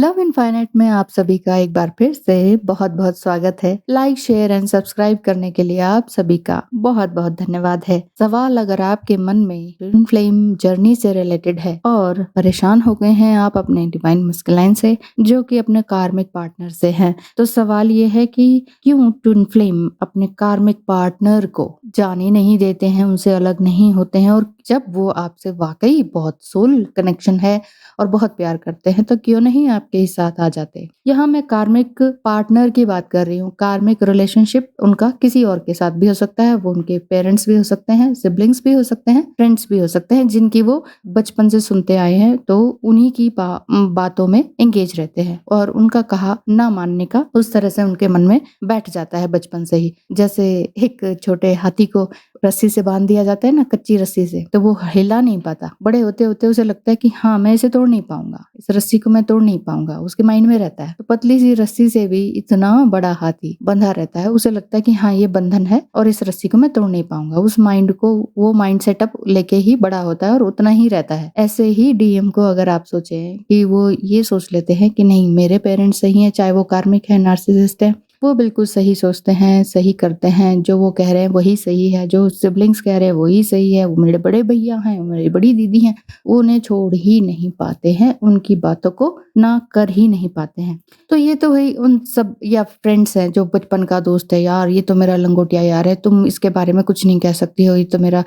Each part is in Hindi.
लव इनफाइनाइट में आप सभी का एक बार फिर से बहुत बहुत स्वागत है। लाइक शेयर एंड सब्सक्राइब करने के लिए आप सभी का बहुत बहुत धन्यवाद है। सवाल अगर आपके मन में ट्विन फ्लेम जर्नी से रिलेटेड है और परेशान हो गए हैं आप अपने डिवाइन मस्कुलाइन से जो कि अपने कार्मिक पार्टनर से हैं, तो सवाल ये है कि क्यों ट्विन फ्लेम अपने कार्मिक पार्टनर को जाने नहीं देते हैं, उनसे अलग नहीं होते हैं, और जब वो आपसे वाकई बहुत सोल कनेक्शन है और बहुत प्यार करते हैं तो क्यों नहीं आपके ही साथ आ जाते। यहाँ मैं कार्मिक पार्टनर की बात कर रही हूँ। कार्मिक रिलेशनशिप उनका किसी और के साथ भी हो सकता है, वो उनके पेरेंट्स भी हो सकते हैं, सिबलिंग्स भी हो सकते हैं, फ्रेंड्स भी हो सकते हैं जिनकी वो बचपन से सुनते आए हैं, तो उन्हीं की बातों में एंगेज रहते हैं और उनका कहा ना मानने का उस तरह से उनके मन में बैठ जाता है बचपन से ही। जैसे एक छोटे हाथी को रस्सी से बांध दिया जाता है ना, कच्ची रस्सी से, तो वो हिला नहीं पाता। बड़े होते होते उसे लगता है कि हाँ मैं इसे तोड़ नहीं पाऊंगा, इस रस्सी को मैं तोड़ नहीं पाऊंगा, उसके माइंड में रहता है। तो पतली सी रस्सी से भी इतना बड़ा हाथी बंधा रहता है, उसे लगता है कि हाँ ये बंधन है और इस रस्सी को मैं तोड़ नहीं पाऊंगा। उस माइंड को, वो माइंड सेटअप लेके ही बड़ा होता है और उतना ही रहता है। ऐसे ही डीएम को अगर आप सोचे कि वो ये सोच लेते हैं कि नहीं मेरे पेरेंट्स सही है, चाहे वो कार्मिक है, नार्सिसिस्ट है, वो बिल्कुल सही सोचते हैं, सही करते हैं, जो वो कह रहे हैं वही सही है, जो सिबलिंग्स कह रहे हैं वही सही है, वो मेरे बड़े भैया हैं, वो मेरी बड़ी दीदी हैं, वो उन्हें छोड़ ही नहीं पाते हैं, उनकी बातों को ना कर ही नहीं पाते हैं। तो ये तो वही उन सब, या फ्रेंड्स हैं जो बचपन का दोस्त है, यार ये तो मेरा लंगोटिया यार है, तुम इसके बारे में कुछ नहीं कह सकती हो, ये तो मेरा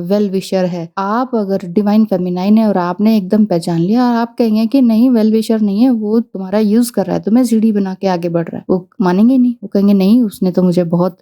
वेल विशर है। आप अगर डिवाइन फेमिनाइन है और आपने एकदम पहचान लिया, आप कहेंगे कि नहीं वेल विशर नहीं है, वो तुम्हारा यूज कर रहा है, तुम्हें सीढ़ी बना के आगे बढ़ रहा है, वो मानेंगे नहीं। वो कहेंगे नहीं उसने तो मुझे बहुत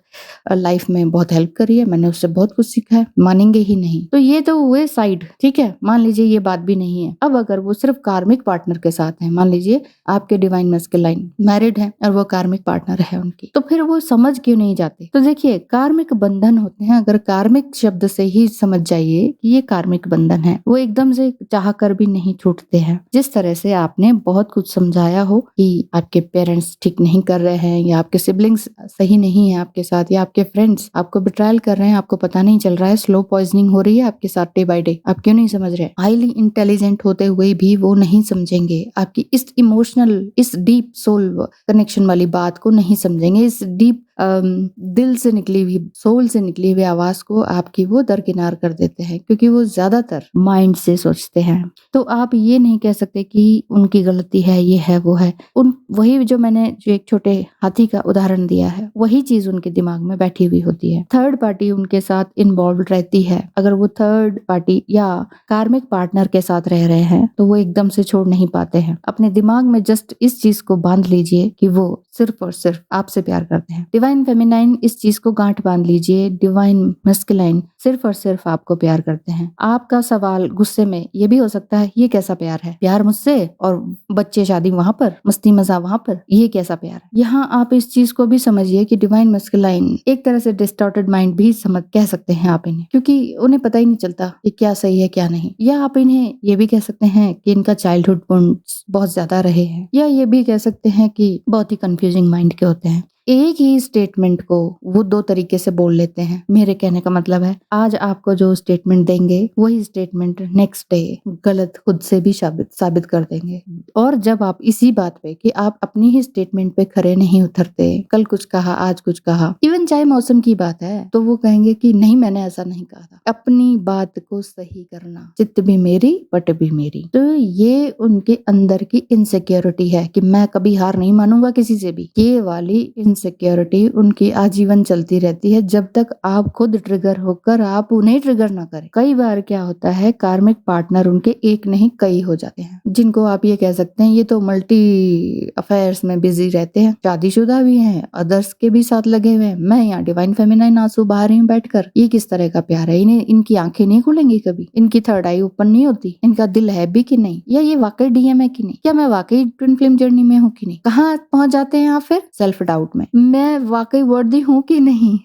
लाइफ में बहुत हेल्प करी है, मैंने उससे बहुत कुछ सीखा है, मानेंगे ही नहीं। तो ये तो हुए साइड, ठीक है, मान लीजिए ये बात भी नहीं है। अब अगर वो सिर्फ कार्मिक पार्टनर के साथ है, मान लीजिए आपके डिवाइन मैस्कुलाइन मैरिड है और वो कार्मिक पार्टनर है उनकी, तो फिर वो समझ क्यों नहीं जाते। तो देखिए कार्मिक बंधन होते हैं, अगर कार्मिक शब्द से ही समझ जाइए कि ये कार्मिक बंधन है, वो एकदम से चाह कर भी नहीं छूटते हैं। जिस तरह से आपने बहुत कुछ समझाया हो कि आपके पेरेंट्स ठीक नहीं कर रहे हैं, या आपके सिबलिंग्स सही नहीं है आपके साथ, या आपके फ्रेंड्स आपको बिट्रायल कर रहे हैं, आपको पता नहीं चल रहा है, स्लो पॉइजनिंग हो रही है आपके साथ डे बाय डे, आप क्यों नहीं समझ रहे। हाईली इंटेलिजेंट होते हुए भी वो नहीं समझेंगे आपकी इस इमोशनल, इस डीप सोल कनेक्शन वाली बात को नहीं समझेंगे, इस डीप दिल से निकली हुई, सोल से निकली हुई आवाज को आपकी वो दरकिनार कर देते हैं, क्योंकि वो ज्यादातर माइंड से सोचते हैं। तो आप ये नहीं कह सकते कि उनकी गलती है, ये है वो है। उन वही जो मैंने जो एक छोटे हाथी का उदाहरण दिया है, वही चीज उनके दिमाग में बैठी हुई होती है। थर्ड पार्टी उनके साथ इन्वॉल्व रहती है। अगर वो थर्ड पार्टी या कार्मिक पार्टनर के साथ रह रहे हैं तो वो एकदम से छोड़ नहीं पाते हैं। अपने दिमाग में जस्ट इस चीज को बांध लीजिए कि वो सिर्फ और सिर्फ आपसे प्यार करते हैं। डिवाइन फेमिनाइन इस चीज को गांठ बांध लीजिए, डिवाइन मैस्कुलाइन सिर्फ और सिर्फ आपको प्यार करते हैं। आपका सवाल गुस्से में ये भी हो सकता है, ये कैसा प्यार है, प्यार मुझसे और बच्चे शादी वहां पर, मस्ती मजा वहां पर, ये कैसा प्यार है। यहाँ आप इस चीज को भी समझिए कि डिवाइन मैस्कुलाइन एक तरह से डिस्टॉर्टेड माइंड भी समझ कह सकते हैं आप इन्हें, क्योंकि उन्हें पता ही नहीं चलता कि क्या सही है क्या नहीं। या आप इन्हें ये भी कह सकते हैं कि इनका चाइल्डहुड बॉन्ड्स बहुत ज्यादा रहे हैं, या ये भी कह सकते हैं कि बहुत ही कंफ्यूजिंग माइंड के होते हैं। एक ही स्टेटमेंट को वो दो तरीके से बोल लेते हैं। मेरे कहने का मतलब है, आज आपको जो स्टेटमेंट देंगे वही स्टेटमेंट नेक्स्ट डे गलत खुद से भी साबित कर देंगे। और जब आप इसी बात पे कि आप अपनी ही स्टेटमेंट पे खरे नहीं उतरते, कल कुछ कहा आज कुछ कहा, इवन चाहे मौसम की बात है, तो वो कहेंगे कि नहीं मैंने ऐसा नहीं कहा था। अपनी बात को सही करना, चित्त भी मेरी पट भी मेरी। तो ये उनके अंदर की इनसिक्योरिटी है कि मैं कभी हार नहीं मानूंगा किसी से भी। ये वाली इनसिक्योरिटी उनकी आजीवन चलती रहती है जब तक आप खुद ट्रिगर होकर आप उन्हें ट्रिगर ना करें। कई बार क्या होता है, कार्मिक पार्टनर उनके एक नहीं कई हो जाते हैं, जिनको आप ये कह सकते हैं ये तो मल्टी अफेयर्स में बिजी रहते हैं, शादीशुदा भी हैं, अदर्स के भी साथ लगे हुए हैं। मैं यहाँ डिवाइन फेमिनाइन आंसू बहा रही हूँ बैठकर, ये किस तरह का प्यार है। इन्हें, इनकी आंखें नहीं खुलेंगी कभी, इनकी थर्ड आई ओपन नहीं होती, इनका दिल है भी कि नहीं, या ये वाकई डीएम है कि नहीं, क्या मैं वाकई ट्विन फ्लेम जर्नी में हूँ कि नहीं। कहाँ पहुंच जाते हैं आप फिर, सेल्फ डाउट में। मैं वाक़ई वर्दी हूँ कि नहीं?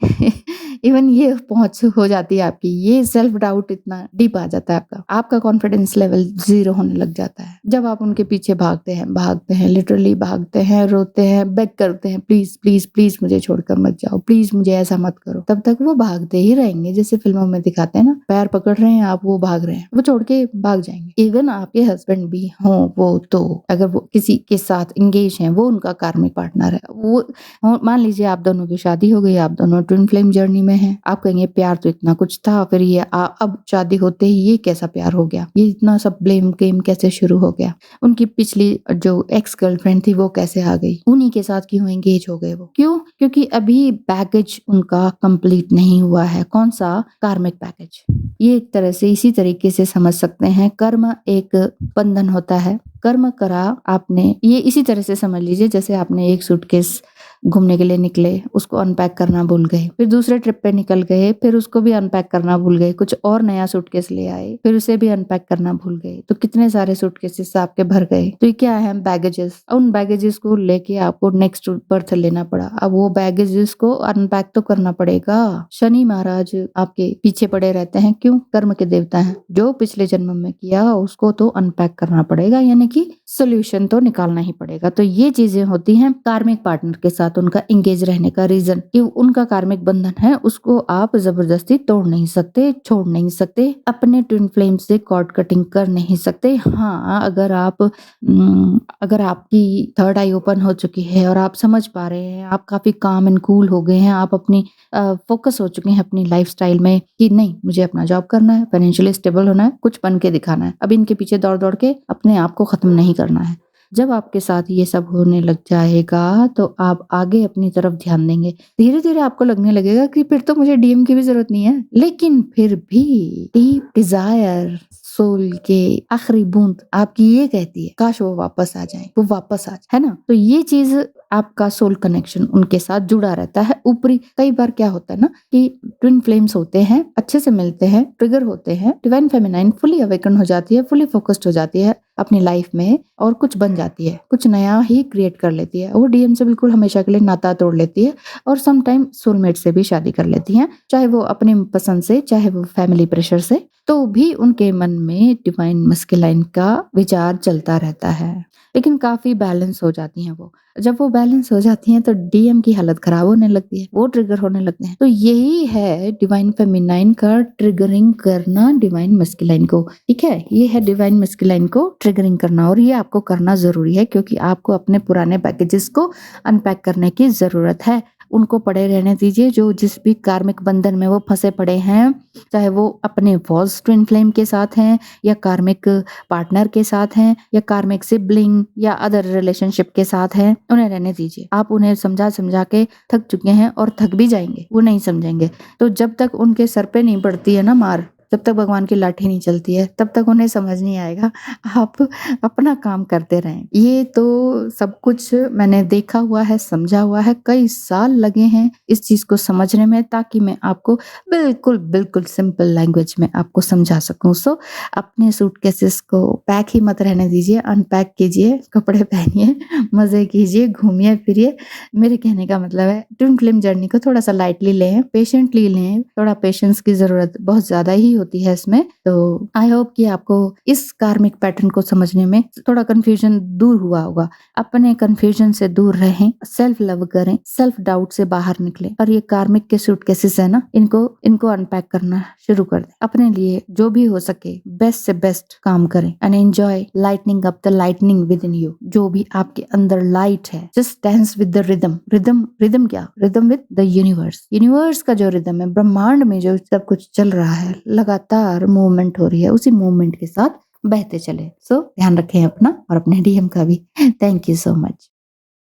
इवन ये पहुँच हो जाती है आपकी, ये सेल्फ डाउट इतना डीप आ जाता है आपका। आपका कॉन्फिडेंस लेवल 0 होने लग जाता है। जब आप उनके पीछे भागते हैं, लिटरली भागते हैं, रोते हैं, बेग करते हैं, प्लीज़, प्लीज़, प्लीज़ मुझे छोड़कर मत जाओ, प्लीज़ मुझे ऐसा मत करो। तब तक वो भागते ही रहेंगे, जैसे फ़िल्मों में दिखाते हैं ना, पैर पकड़ रहे हैं आप, वो भाग रहे हैं, वो छोड़ के भाग जाएँगे। इवन आपके हस्बैंड भी हों वो तो, अगर वो किसी के साथ एंगेज हैं, वो उनका कार्मिक पार्टनर है, वो मान लीजिए आप दोनों की शादी हो गई, आप दोनों ट्विन फ्लेम जर्नी में हैं। आप कहेंगे प्यार तो इतना कुछ था, फिर ये अब शादी होते ही ये कैसा प्यार हो गया? ये इतना सब ब्लेम गेम कैसे शुरू हो गया? उनकी पिछली जो एक्स गर्लफ्रेंड थी वो कैसे आ गई? उन्हीं के साथ क्यों एंगेज हो गए वो? क्यों? क्योंकि अभी पैकेज उनका कंप्लीट नहीं हुआ है। कौन सा? कार्मिक पैकेज। ये एक तरह से इसी तरीके से समझ सकते हैं, कर्म एक बंधन होता है। कर्म करा आपने, ये इसी तरह से समझ लीजिए जैसे आपने एक सूटकेस घूमने के लिए निकले, उसको अनपैक करना भूल गए, फिर दूसरे ट्रिप पे निकल गए, फिर उसको भी अनपैक करना भूल गए, कुछ और नया सूटकेस ले आए, फिर उसे भी अनपैक करना भूल गए, तो कितने सारे सूटकेसेस आपके भर गए। तो ये क्या है? बैगेजेस। उन बैगेजेस को लेके आपको नेक्स्ट बर्थ लेना पड़ा। अब वो बैगेजेस को अनपैक तो करना पड़ेगा। शनि महाराज आपके पीछे पड़े रहते हैं, क्यों? कर्म के देवता हैं। जो पिछले जन्म में किया उसको तो अनपैक करना पड़ेगा, यानी कि सोल्यूशन तो निकालना ही पड़ेगा। तो ये चीजें होती हैं कार्मिक पार्टनर के साथ उनका एंगेज रहने का रीजन, कि उनका कार्मिक बंधन है, उसको आप जबरदस्ती तोड़ नहीं सकते, छोड़ नहीं सकते, अपने ट्विन फ्लेम से कॉर्ड कटिंग कर नहीं सकते। हाँ, अगर आपकी थर्ड आई ओपन हो चुकी है और आप समझ पा रहे हैं, आप काफी काम एंड कूल हो गए हैं, आप अपनी फोकस हो चुके हैं अपनी लाइफस्टाइल में कि नहीं, मुझे अपना जॉब करना है, फाइनेंशियली स्टेबल होना है, कुछ बन के दिखाना है, अब इनके पीछे दौड़ दौड़ के अपने आप को खत्म नहीं करना है। जब आपके साथ ये सब होने लग जाएगा तो आप आगे अपनी तरफ ध्यान देंगे। धीरे धीरे आपको लगने लगेगा कि फिर तो मुझे डीएम की भी जरूरत नहीं है, लेकिन फिर भी डीप डिजायर, सोल के आखिरी बूंद आपकी ये कहती है काश वो वापस आ जाए, वो वापस आ जाए, है ना? तो ये चीज आपका सोल कनेक्शन उनके साथ जुड़ा रहता है। ऊपरी कई बार क्या होता है ना कि ट्विन फ्लेम्स होते हैं, अच्छे से मिलते हैं, ट्रिगर होते हैं, डिवाइन फेमिनाइन फुली अवेकन हो जाती है, फुली फोकस्ड हो जाती है अपनी लाइफ में और कुछ बन जाती है, कुछ नया ही क्रिएट कर लेती है। वो डीएम से बिल्कुल हमेशा के लिए नाता तोड़ लेती है और सम टाइम सोलमेट से भी शादी कर लेती हैं, चाहे वो अपनी पसंद से, चाहे वो फैमिली प्रेशर से, तो भी उनके मन में डिवाइन मस्कुलाइन का विचार चलता रहता है। लेकिन काफी बैलेंस हो जाती हैं वो। जब वो बैलेंस हो जाती हैं तो डीएम की हालत खराब होने लगती है, वो ट्रिगर होने लगते हैं। तो यही है डिवाइन फेमिनाइन का ट्रिगरिंग करना डिवाइन मस्कुलाइन को। ठीक है, ये है डिवाइन मस्कुलाइन को ट्रिगरिंग करना, और ये आपको करना जरूरी है क्योंकि आपको अपने पुराने पैकेजेस को अनपैक करने की जरूरत है। उनको पड़े रहने दीजिए, जो जिस भी कार्मिक बंधन में वो फंसे पड़े हैं, चाहे वो अपने फॉल्स ट्विन फ्लेम के साथ हैं या कार्मिक पार्टनर के साथ हैं या कार्मिक सिबलिंग या अदर रिलेशनशिप के साथ हैं, उन्हें रहने दीजिए। आप उन्हें समझा समझा के थक चुके हैं और थक भी जाएंगे, वो नहीं समझेंगे। तो जब तक उनके सर पे नहीं पड़ती है ना मार, जब तक भगवान की लाठी नहीं चलती है, तब तक उन्हें समझ नहीं आएगा। आप अपना काम करते रहें। ये तो सब कुछ मैंने देखा हुआ है, समझा हुआ है, कई साल लगे हैं इस चीज को समझने में, ताकि मैं आपको बिल्कुल बिल्कुल सिंपल लैंग्वेज में आपको समझा सकूं। सो अपने सूटकेसेस को पैक ही मत रहने दीजिए, अनपैक कीजिए, कपड़े पहनिए, मजे कीजिए, घूमिए फिरिए। मेरे कहने का मतलब है ट्विन फ्लेम जर्नी को थोड़ा सा लाइटली लें, पेशेंटली लें, थोड़ा पेशेंस की जरूरत बहुत ज्यादा ही होती है इसमें। तो आई होप कि आपको इस कार्मिक पैटर्न को समझने में थोड़ा कंफ्यूजन दूर हुआ होगा। अपने कंफ्यूजन से दूर रहें, सेल्फ लव करें, सेल्फ डाउट से बाहर निकलें, और ये कार्मिक के सूटकेसेस है ना, इनको अनपैक करना शुरू कर दें। अपने लिए जो भी हो सके बेस्ट से बेस्ट काम करें and enjoy lightning up the lightning with in you. जो भी आपके अंदर लाइट है, just dance with the rhythm. Rhythm क्या? रिदम विद द यूनिवर्स का जो रिदम है, ब्रह्मांड में जो सब कुछ चल रहा है, लगातार मूवमेंट हो रही है, उसी मूवमेंट के साथ बहते चले। सो ध्यान रखें अपना और अपने डीएम का भी। Thank you so much.